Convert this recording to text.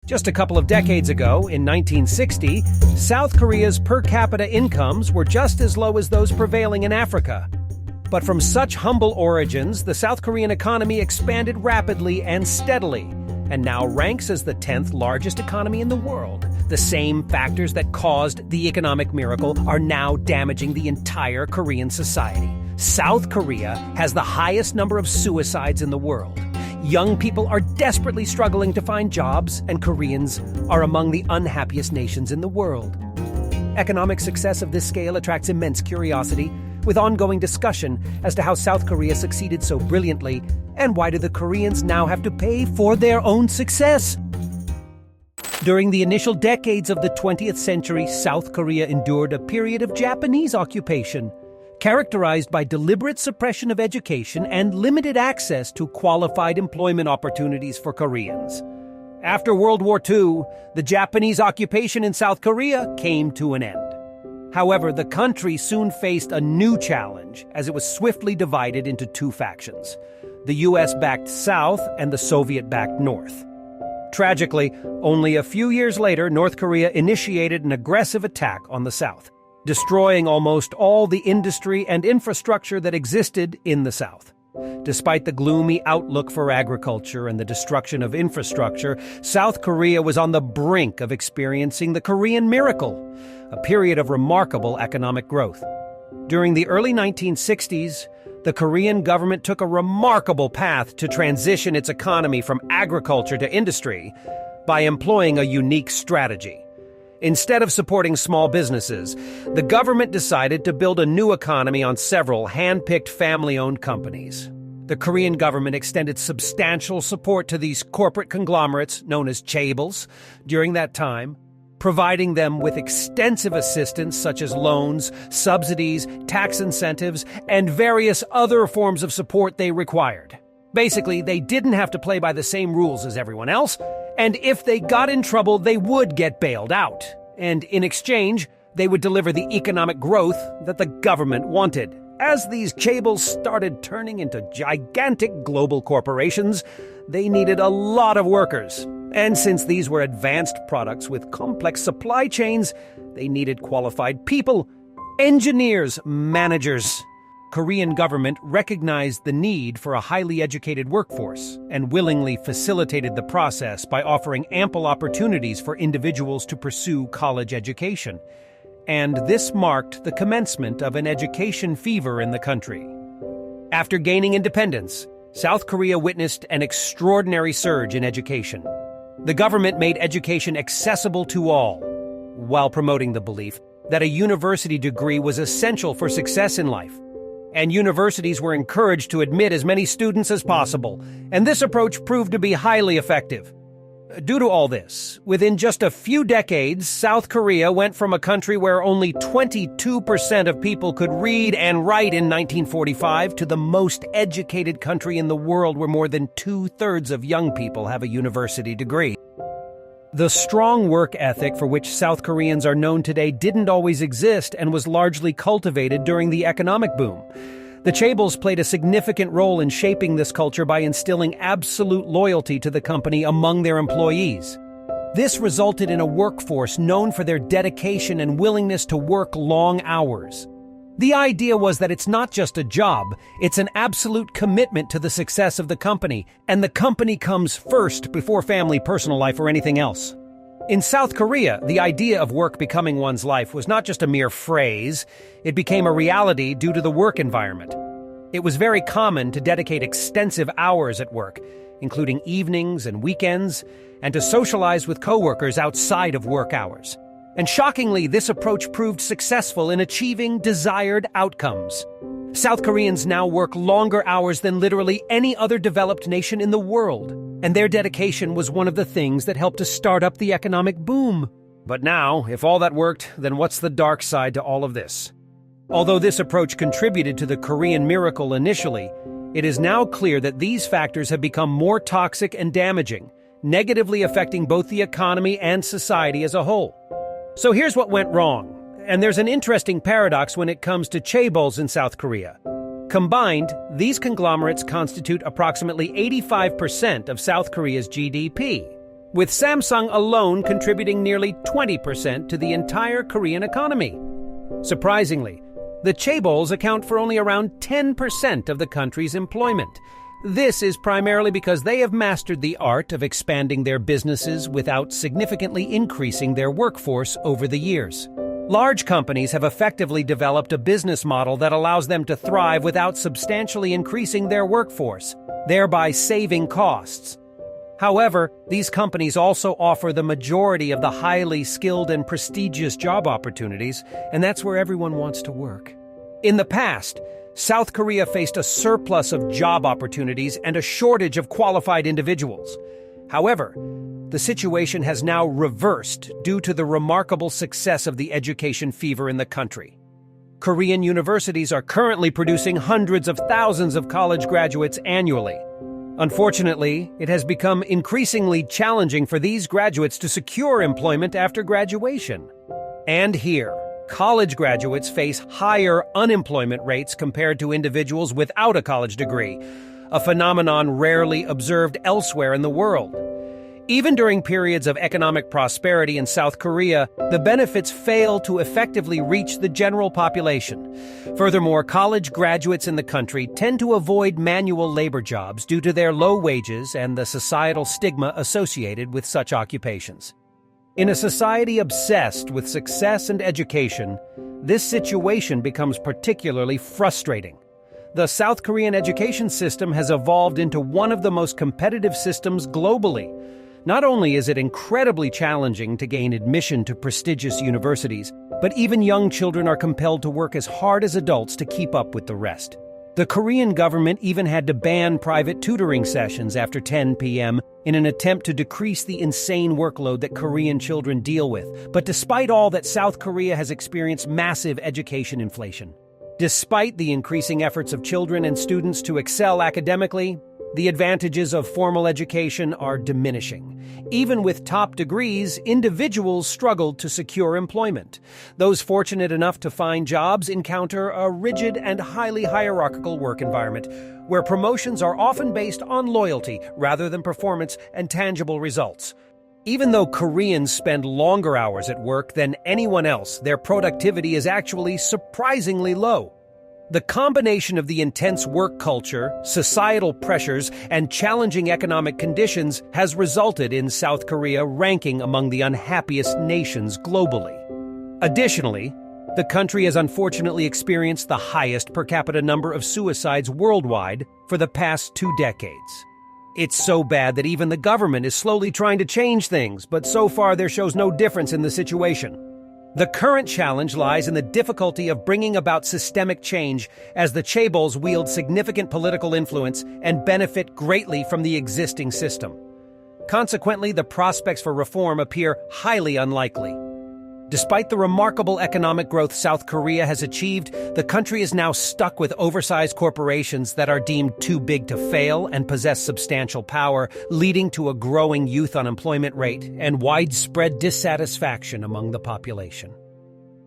Just a couple of decades ago, in 1960, South Korea's per capita incomes were just as low as those prevailing in Africa. But from such humble origins, the South Korean economy expanded rapidly and steadily, and now ranks as the 10th largest economy in the world. The same factors that caused the economic miracle are now damaging the entire Korean society. South Korea has the highest number of suicides in the world. Young people are desperately struggling to find jobs, and Koreans are among the unhappiest nations in the world. Economic success of this scale attracts immense curiosity, with ongoing discussion as to how South Korea succeeded so brilliantly, and why do the Koreans now have to pay for their own success? During the initial decades of the 20th century, South Korea endured a period of Japanese occupation, characterized by deliberate suppression of education and limited access to qualified employment opportunities for Koreans. After World War II, the Japanese occupation in South Korea came to an end. However, the country soon faced a new challenge as it was swiftly divided into two factions: the US-backed South and the Soviet-backed North. Tragically, only a few years later, North Korea initiated an aggressive attack on the South, destroying almost all the industry and infrastructure that existed in the South. Despite the gloomy outlook for agriculture and the destruction of infrastructure, South Korea was on the brink of experiencing the Korean miracle, a period of remarkable economic growth. During the early 1960s, the Korean government took a remarkable path to transition its economy from agriculture to industry by employing a unique strategy. Instead of supporting small businesses, the government decided to build a new economy on several hand-picked family-owned companies. The Korean government extended substantial support to these corporate conglomerates known as chaebols during that time, providing them with extensive assistance such as loans, subsidies, tax incentives, and various other forms of support they required. Basically, they didn't have to play by the same rules as everyone else, and if they got in trouble, they would get bailed out. And in exchange, they would deliver the economic growth that the government wanted. As these chaebols started turning into gigantic global corporations, they needed a lot of workers. And since these were advanced products with complex supply chains, they needed qualified people, engineers, managers. Korean government recognized the need for a highly educated workforce and willingly facilitated the process by offering ample opportunities for individuals to pursue college education. And this marked the commencement of an education fever in the country. After gaining independence, South Korea witnessed an extraordinary surge in education. The government made education accessible to all, while promoting the belief that a university degree was essential for success in life. And universities were encouraged to admit as many students as possible, and this approach proved to be highly effective. Due to all this, within just a few decades, South Korea went from a country where only 22% of people could read and write in 1945 to the most educated country in the world where more than 2/3 of young people have a university degree. The strong work ethic for which South Koreans are known today didn't always exist and was largely cultivated during the economic boom. The chaebols played a significant role in shaping this culture by instilling absolute loyalty to the company among their employees. This resulted in a workforce known for their dedication and willingness to work long hours. The idea was that it's not just a job, it's an absolute commitment to the success of the company, and the company comes first before family, personal life, or anything else. In South Korea, the idea of work becoming one's life was not just a mere phrase, it became a reality due to the work environment. It was very common to dedicate extensive hours at work, including evenings and weekends, and to socialize with coworkers outside of work hours. And shockingly, this approach proved successful in achieving desired outcomes. South Koreans now work longer hours than literally any other developed nation in the world, and their dedication was one of the things that helped to start up the economic boom. But now, if all that worked, then what's the dark side to all of this? Although this approach contributed to the Korean miracle initially, it is now clear that these factors have become more toxic and damaging, negatively affecting both the economy and society as a whole. So here's what went wrong, and there's an interesting paradox when it comes to chaebols in South Korea. Combined, these conglomerates constitute approximately 85% of South Korea's GDP. with Samsung alone contributing nearly 20% to the entire Korean economy. Surprisingly, the chaebols account for only around 10% of the country's employment. This is primarily because they have mastered the art of expanding their businesses without significantly increasing their workforce over the years. Large companies have effectively developed a business model that allows them to thrive without substantially increasing their workforce, thereby saving costs. However, these companies also offer the majority of the highly skilled and prestigious job opportunities, and that's where everyone wants to work. In the past, South Korea faced a surplus of job opportunities and a shortage of qualified individuals. However, the situation has now reversed due to the remarkable success of the education fever in the country. Korean universities are currently producing hundreds of thousands of college graduates annually. Unfortunately, it has become increasingly challenging for these graduates to secure employment after graduation. And here, college graduates face higher unemployment rates compared to individuals without a college degree, a phenomenon rarely observed elsewhere in the world. Even during periods of economic prosperity in South Korea, the benefits fail to effectively reach the general population. Furthermore, college graduates in the country tend to avoid manual labor jobs due to their low wages and the societal stigma associated with such occupations. In a society obsessed with success and education, this situation becomes particularly frustrating. The South Korean education system has evolved into one of the most competitive systems globally. Not only is it incredibly challenging to gain admission to prestigious universities, but even young children are compelled to work as hard as adults to keep up with the rest. The Korean government even had to ban private tutoring sessions after 10 p.m. in an attempt to decrease the insane workload that Korean children deal with. But despite all that, South Korea has experienced massive education inflation. Despite the increasing efforts of children and students to excel academically, the advantages of formal education are diminishing. Even with top degrees, individuals struggle to secure employment. Those fortunate enough to find jobs encounter a rigid and highly hierarchical work environment, where promotions are often based on loyalty rather than performance and tangible results. Even though Koreans spend longer hours at work than anyone else, their productivity is actually surprisingly low. The combination of the intense work culture, societal pressures, and challenging economic conditions has resulted in South Korea ranking among the unhappiest nations globally. Additionally, the country has unfortunately experienced the highest per capita number of suicides worldwide for the past 2 decades. It's so bad that even the government is slowly trying to change things, but so far there shows no difference in the situation. The current challenge lies in the difficulty of bringing about systemic change, as the chaebols wield significant political influence and benefit greatly from the existing system. Consequently, the prospects for reform appear highly unlikely. Despite the remarkable economic growth South Korea has achieved, the country is now stuck with oversized corporations that are deemed too big to fail and possess substantial power, leading to a growing youth unemployment rate and widespread dissatisfaction among the population.